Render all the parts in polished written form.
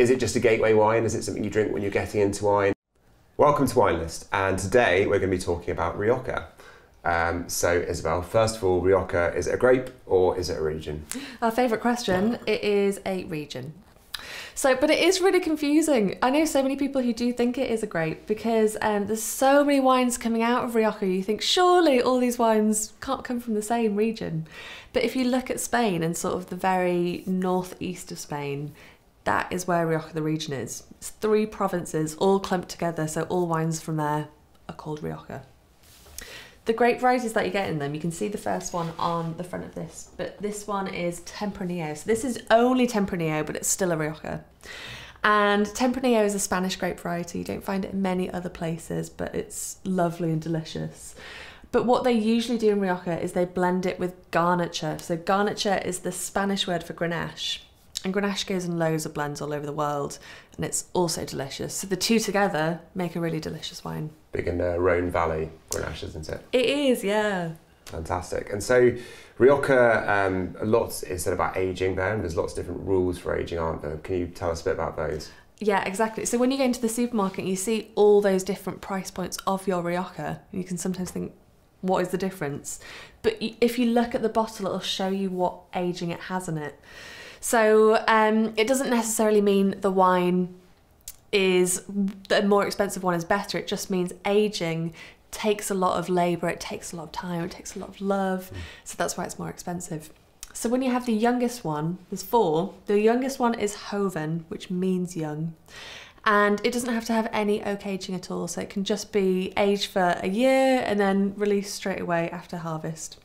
Is it just a gateway wine? Is it something you drink when you're getting into wine? Welcome to Wine List, and today we're going to be talking about Rioja. So Isabel, first of all, Rioja, is it a grape or is it a region? Our favourite question, it is a region. But it is really confusing. I know so many people who do think it is a grape because there's so many wines coming out of Rioja. You think surely all these wines can't come from the same region. But if you look at Spain and sort of the very northeast of Spain, that is where Rioja the region is. It's 3 provinces all clumped together, so all wines from there are called Rioja. The grape varieties that you get in them, you can see the first one on the front of this, but this one is Tempranillo. So this is only Tempranillo, but it's still a Rioja. And Tempranillo is a Spanish grape variety. You don't find it in many other places, but it's lovely and delicious. But what they usually do in Rioja is they blend it with garnacha. So garnacha is the Spanish word for Grenache. And Grenache goes in loads of blends all over the world, and it's also delicious. So the two together make a really delicious wine. Big in the Rhone Valley, Grenache, isn't it? It is, yeah. Fantastic. And so Rioja, a lot is said about aging there, and there's lots of different rules for aging, aren't there? Can you tell us a bit about those? Yeah, exactly. So when you go into the supermarket, you see all those different price points of your Rioja, and you can sometimes think, what is the difference? But if you look at the bottle, it'll show you what aging it has in it. So it doesn't necessarily mean the wine is, the more expensive one is better. It just means aging takes a lot of labour, it takes a lot of time, it takes a lot of love. So that's why it's more expensive. So when you have the youngest one, there's 4. The youngest one is Joven, which means young. And it doesn't have to have any oak aging at all. So it can just be aged for a year and then released straight away after harvest.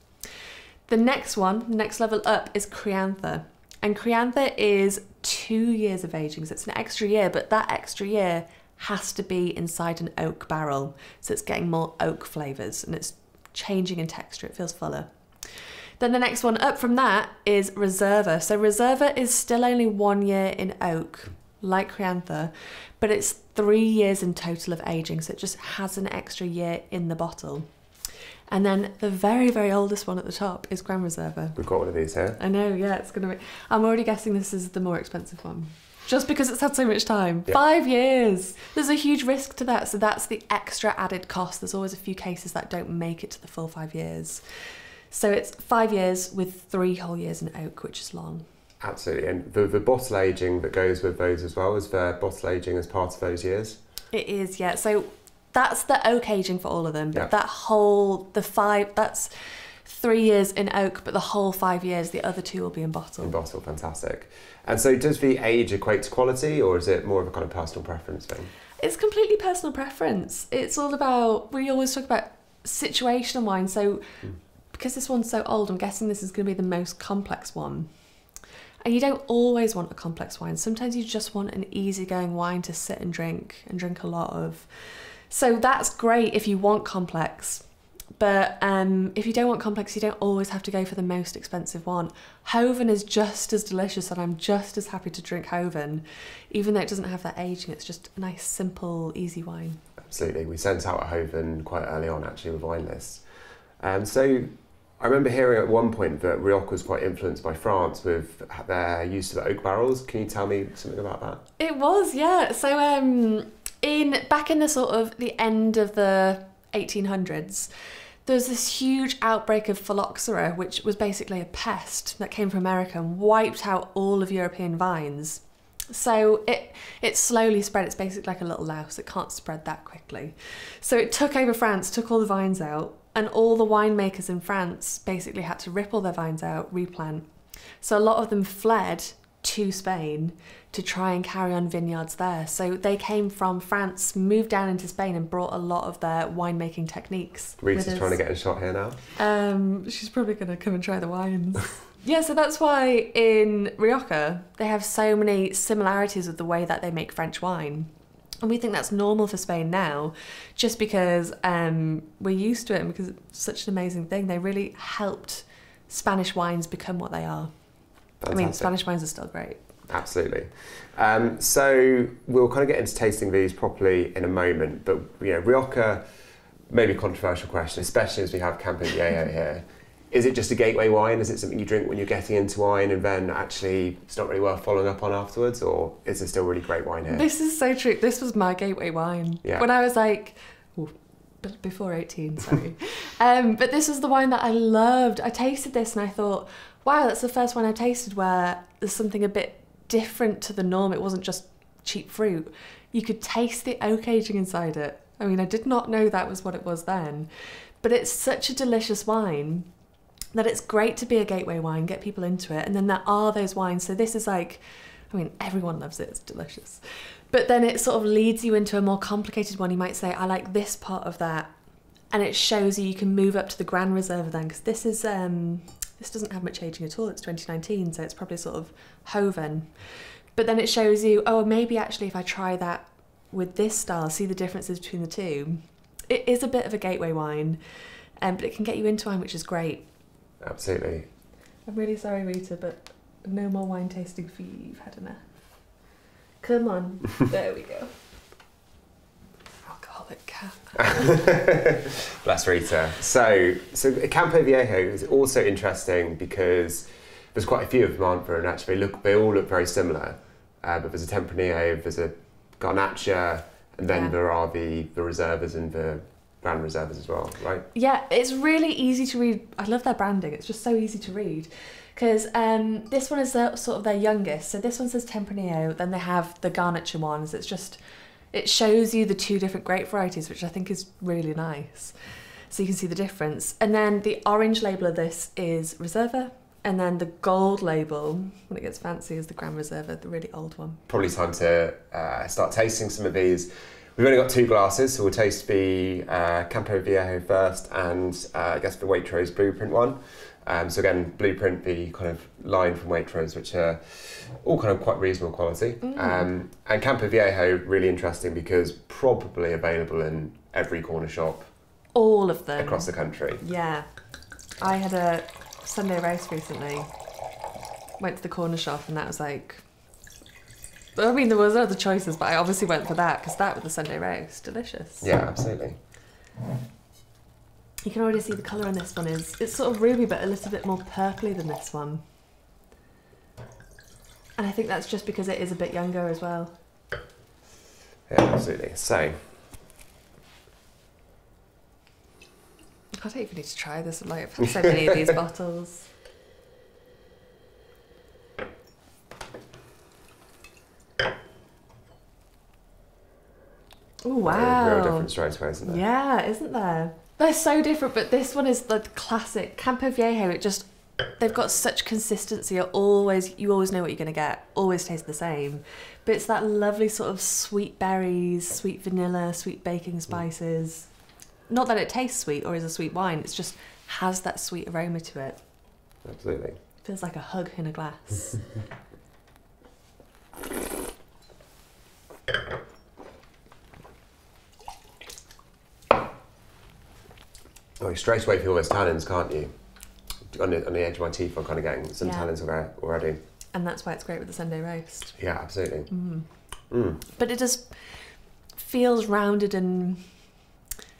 The next one, the next level up, is Criantha. And Criantha is 2 years of aging, so it's an extra year, but that extra year has to be inside an oak barrel. So it's getting more oak flavours and it's changing in texture, it feels fuller. Then the next one up from that is Reserva. So Reserva is still only 1 year in oak, like Criantha, but it's 3 years in total of aging, so it just has an extra year in the bottle. And then the very, very oldest one at the top is Gran Reserva. We've got one of these here. I know, yeah, it's going to be... I'm already guessing this is the more expensive one. Just because it's had so much time. Yeah. 5 years! There's a huge risk to that, so that's the extra added cost. There's always a few cases that don't make it to the full 5 years. So it's 5 years with 3 whole years in oak, which is long. Absolutely, and the bottle aging that goes with those as well, is there bottle aging as part of those years? It is, yeah. So that's the oak aging for all of them. But yeah. That's 3 years in oak, but the whole 5 years, the other 2 will be in bottle. In bottle, fantastic. And so does the age equate to quality, or is it more of a kind of personal preference thing? It's completely personal preference. It's all about, we always talk about situational wine. So because this one's so old, I'm guessing this is going to be the most complex one. And you don't always want a complex wine. Sometimes you just want an easygoing wine to sit and drink a lot of. So that's great if you want complex, but if you don't want complex, you don't always have to go for the most expensive one. Joven is just as delicious, and I'm just as happy to drink Joven, even though it doesn't have that aging. It's just a nice, simple, easy wine. Absolutely. We sent out a Joven quite early on, actually, with Wine List. So I remember hearing at one point that Rioja was quite influenced by France with their use of oak barrels. Can you tell me something about that? It was, yeah. So back in the sort of the end of the 1800s, there was this huge outbreak of phylloxera, which was basically a pest that came from America and wiped out all of European vines. So it slowly spread. It's basically like a little louse. It can't spread that quickly. So it took over France, took all the vines out, and all the winemakers in France basically had to rip all their vines out, replant. So a lot of them fled to Spain to try and carry on vineyards there. So they came from France, moved down into Spain, and brought a lot of their winemaking techniques. Rita's trying to get a shot here now. She's probably going to come and try the wines. Yeah, so that's why in Rioja they have so many similarities with the way that they make French wine. And we think that's normal for Spain now, just because we're used to it and because it's such an amazing thing. They really helped Spanish wines become what they are. Fantastic. I mean, Spanish wines are still great. Absolutely. So we'll kind of get into tasting these properly in a moment, but you know, Rioja, maybe a controversial question, especially as we have Campo Viejo here. is it just a gateway wine? Is it something you drink when you're getting into wine and then actually it's not really worth following up on afterwards, or is there still really great wine here? This is so true. This was my gateway wine. Yeah. When I was like, before 18, sorry. But this was the wine that I loved. I tasted this and I thought, wow, that's the first wine I tasted where there's something a bit different to the norm. It wasn't just cheap fruit. You could taste the oak aging inside it. I mean, I did not know that was what it was then. But it's such a delicious wine that it's great to be a gateway wine, get people into it. And then there are those wines. So this is like, I mean, everyone loves it. It's delicious. But then it sort of leads you into a more complicated one. You might say, I like this part of that. And it shows you can move up to the Gran Reserva then, because this is this doesn't have much aging at all. It's 2019, so it's probably sort of Hoven. But then it shows you, oh, maybe actually if I try that with this style, see the differences between the two. It is a bit of a gateway wine, but it can get you into wine, which is great. Absolutely. I'm really sorry, Rita, but no more wine tasting for you. You've had enough. Come on. There we go. Alcoholic cat. Bless Rita. So Campo Viejo is also interesting because there's quite a few of them, aren't there? And actually they all look very similar. But there's a Tempranillo, there's a Garnacha, and then there are the Reservas and the Gran Reservas as well, right? Yeah, it's really easy to read. I love their branding. It's just so easy to read. Because this one is sort of their youngest. So this one says Tempranillo, then they have the Garnacha ones. It shows you the two different grape varieties, which I think is really nice. So you can see the difference. And then the orange label of this is Reserva. And then the gold label, when it gets fancy, is the Gran Reserva, the really old one. Probably time to start tasting some of these. We've only got 2 glasses, so we'll taste the Campo Viejo first and I guess the Waitrose Blueprint one. So again, Blueprint, the kind of line from Waitrose, which are all kind of quite reasonable quality. And Campo Viejo, really interesting because probably available in every corner shop. All of them. Across the country. Yeah. I had a Sunday roast recently. Went to the corner shop and that was like... I mean, there was other choices, but I obviously went for that because that was the Sunday roast. Delicious. Yeah, absolutely. You can already see the colour on this one it's sort of ruby, but a little bit more purpley than this one. And I think that's just because it is a bit younger as well. Yeah, absolutely. So, I don't even need to try this. Like, I've had so many of these bottles. Oh wow! Real difference straight away, isn't there? Yeah, isn't there? They're so different, but this one is the classic Campo Viejo. They've got such consistency. You always know what you're going to get. Always taste the same, but it's that lovely sort of sweet berries, sweet vanilla, sweet baking spices. Not that it tastes sweet or is a sweet wine. It just has that sweet aroma to it. Absolutely. Feels like a hug in a glass. Oh, you straight away feel those tannins, can't you? On the edge of my teeth, I'm kind of getting some tannins already. And that's why it's great with the Sunday roast. Yeah, absolutely. But it just feels rounded and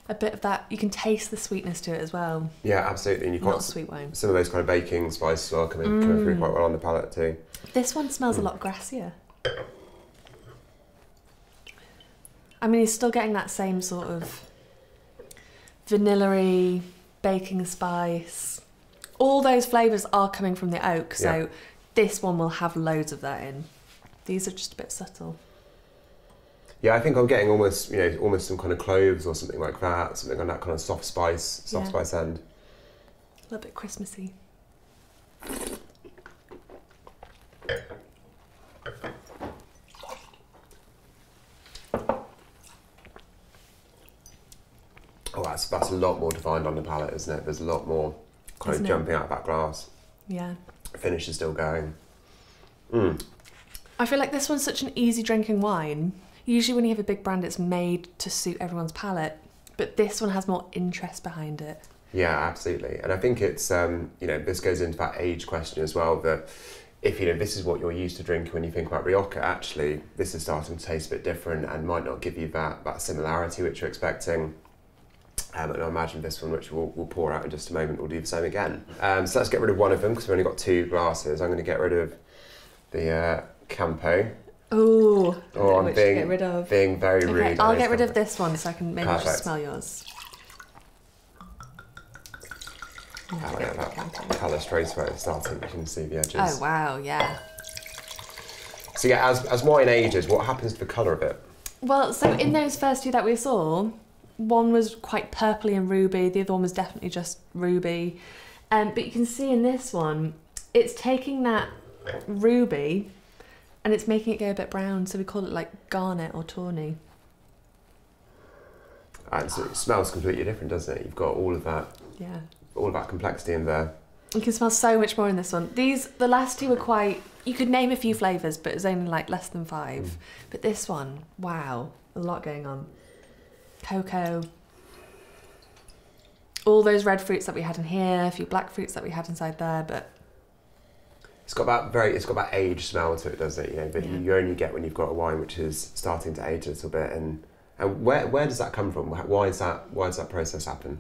a bit of that. You can taste the sweetness to it as well. Yeah, absolutely. And you've got sweet wine. Some of those kind of baking spices as well coming through quite well on the palate too. This one smells a lot grassier. I mean, you're still getting that same sort of vanilla-y, baking spice. All those flavours are coming from the oak, so this one will have loads of that in. These are just a bit subtle. Yeah, I think I'm getting almost some kind of cloves or something like that, something on that kind of soft spice end. A little bit Christmassy. Oh, that's a lot more defined on the palate, isn't it? There's a lot more kind of jumping out of that glass. Yeah. The finish is still going. I feel like this one's such an easy drinking wine. Usually when you have a big brand, it's made to suit everyone's palate, but this one has more interest behind it. Yeah, absolutely. And I think it's, this goes into that age question as well, that if, this is what you're used to drinking when you think about Rioja, actually, this is starting to taste a bit different and might not give you that similarity which you're expecting. And I imagine this one, which we'll pour out in just a moment, will do the same again. So let's get rid of one of them because we've only got 2 glasses. I'm going to get rid of the Campo. Ooh, I'm which to get rid of. being very rude. Okay, I'll get rid of this one so I can maybe just smell yours. I like that colour straight away starting. You can see the edges. Oh wow, yeah. So yeah, as wine ages, what happens to the colour of it? Well, so in those first 2 that we saw, one was quite purpley and ruby, the other one was definitely just ruby. But you can see in this one, it's taking that ruby and it's making it go a bit brown, so we call it like garnet or tawny. And so it smells completely different, doesn't it? You've got all of that, all of that complexity in there. You can smell so much more in this one. The last 2 were quite, you could name a few flavours, but it was only like less than 5. But this one, wow, a lot going on. Cocoa, all those red fruits that we had in here, a few black fruits that we had inside there, but it's got that age smell to it, doesn't it? You know, that you only get when you've got a wine which is starting to age a little bit. And where does that come from? Why does that process happen?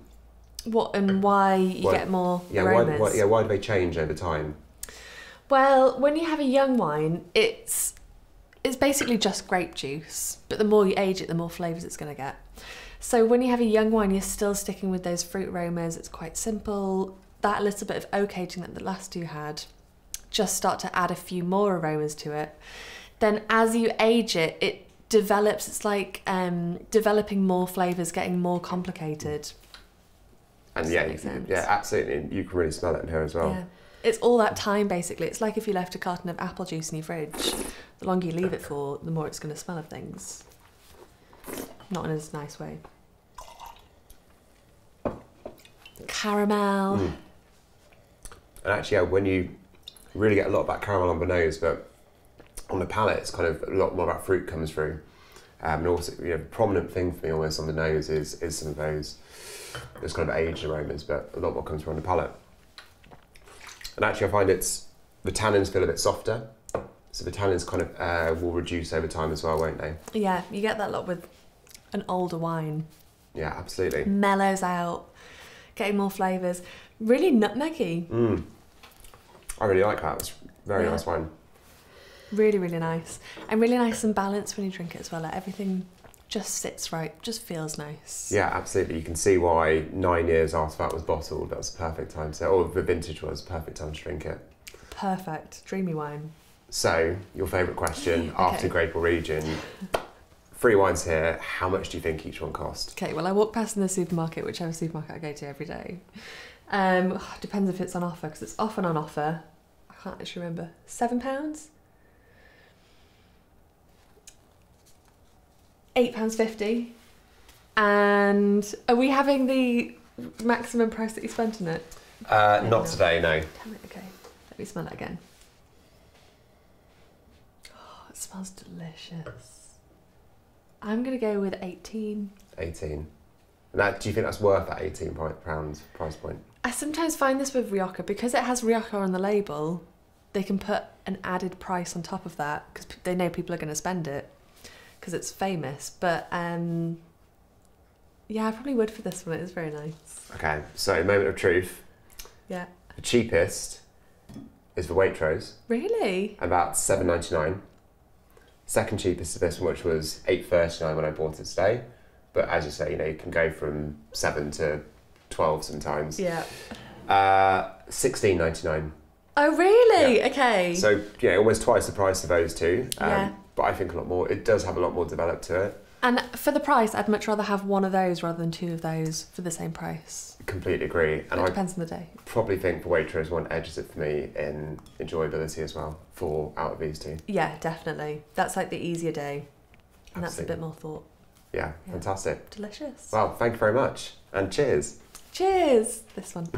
What and why you get more aromas? Why do they change over time? Well, when you have a young wine, it's basically just grape juice, but the more you age it, the more flavours it's going to get. So when you have a young wine, you're still sticking with those fruit aromas. It's quite simple. That little bit of oak aging that the last 2 had, just start to add a few more aromas to it. Then as you age it, it develops. It's like developing more flavours, getting more complicated. And yeah, absolutely. You can really smell it in here as well. Yeah. It's all that time, basically. It's like if you left a carton of apple juice in your fridge, the longer you leave it for, the more it's going to smell of things. Not in a nice way. Caramel. And actually, when you really get a lot of that caramel on the nose, but on the palate, it's kind of a lot more of that fruit comes through. And also, a prominent thing for me almost on the nose is some of those kind of aged aromas, but a lot more comes through on the palate. And actually, I find the tannins feel a bit softer, so the tannins kind of will reduce over time as well, won't they? Yeah, you get that a lot with an older wine. Yeah, absolutely. Mellows out, getting more flavours. Really nutmeggy. I really like that. It's very nice wine. Really, really nice. And really nice and balanced when you drink it as well. Like everything just sits right, just feels nice. Yeah, absolutely. You can see why 9 years after that was bottled, that was the perfect time to, or the vintage was the perfect time to drink it. Perfect. Dreamy wine. So, your favourite question after Grape or Region. 3 wines here. How much do you think each one cost? Okay, well, I walk past in the supermarket, whichever supermarket I go to every day. Depends if it's on offer, because it's often on offer. I can't actually remember. £7? £8.50. And are we having the maximum price that you spent on it? Not today, no. Damn it, okay. Let me smell it again. Oh, it smells delicious. I'm going to go with 18. 18. Now, do you think that's worth that £18 price point? I sometimes find this with Rioja, because it has Rioja on the label, they can put an added price on top of that because they know people are going to spend it because it's famous. But yeah, I probably would for this one. It is very nice. Okay, so moment of truth. Yeah. The cheapest is the Waitrose. Really? About $7.99. Second cheapest is this one, which was $8.39 when I bought it today. But as you say, you can go from 7 to 12 sometimes. Yeah. $16.99. Oh, really? Yeah. Okay. So, almost twice the price of those two. Yeah. But I think a lot more. It does have a lot more developed to it. And for the price, I'd much rather have one of those rather than 2 of those for the same price. Completely agree. And it depends on the day. Probably think the Waitrose one edges it for me in enjoyability as well, out of these two. Yeah, definitely. That's like the easier day. And Absolutely. That's a bit more thought. Yeah, fantastic. Delicious. Well, thank you very much. And cheers. Cheers. This one.